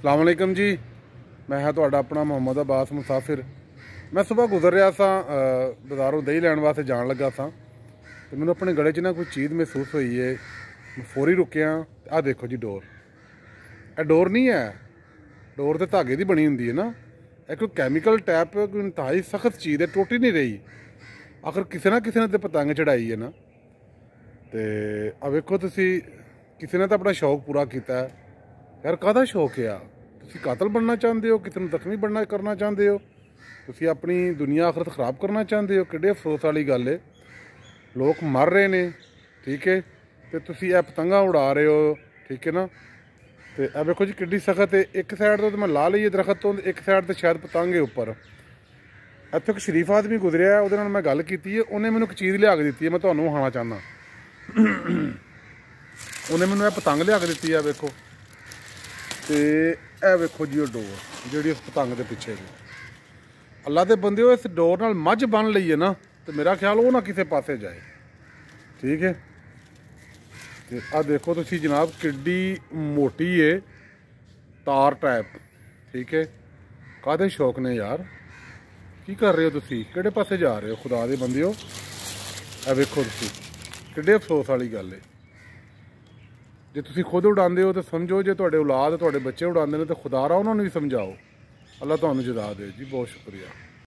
अस्सलाम वालेकुम जी। मैं है तुहाडा अपना मुहम्मद अब्बास मुसाफिर। मैं सुबह गुजर रहा था, बाज़ारों दही लैन वास्ते जान लगा था, तो मैंने अपने गले च ना कोई चीज़ महसूस हुई है। मैं फौरी रुकिया। आ देखो जी डोर, यह डोर नहीं है, डोर तो धागे की बनी होंगी है ना। यह कोई कैमिकल टैप, कोई इंतहाई सख्त चीज़ है, टुट ही नहीं रही। आखिर किसी ने तो पतंग चढ़ाई है ना। तो आ वेखो तुसी, किसी ने तो अपना शौक पूरा किया है। यार काहदा शौक है? तुसी कातल बनना चाहते हो, किसी जख्मी बनना करना चाहते हो, तुसी अपनी दुनिया आखिरत खराब करना चाहते हो। किड्डे अफसोस वाली गल है, लोग मर रहे ने, ठीक है, तो तुसी यह पतंगा उड़ा रहे हो, ठीक है ना। तो यह देखो जी किड्डी सख्त है। एक साइड तो मैं ला ली है दरख्त तो, एक साइड तो शायद पतंग है उपर। इतों एक शरीफ आदमी गुजरिया, वो मैं गल की है, उन्हें मैंने एक चीज़ लिया के दी है, मैं तुम्हें विखाना चाहना। उन्हें मैंने पतंग लिया के दी है, वेखो। तो यह वेखो जी वो डोर जी उस पतंग के पिछे भी। अल्लाह के बंदे इस डोर नाल मझ बन ली है ना, तो मेरा ख्याल वो ना किसी पासे जाए, ठीक है। तो आ देखो तुसी जनाब किड्डी मोटी है, तार टाइप, ठीक है। काहदे शौक ने यार, की कर रहे हो तुसी, किहड़े पासे जा रहे हो खुदा दे बंदे हो। आ वेखो तुसी, किड्डे अफसोस वाली गल है। जे तुसी खुद उड़ाते हो तो समझो, जे तुहाडे औलाद तुहाडे बच्चे उड़ाते हैं तो खुदा रा उन्होंने भी समझाओ। अल्लाह तुहानू जज़ा दे जी, बहुत शुक्रिया।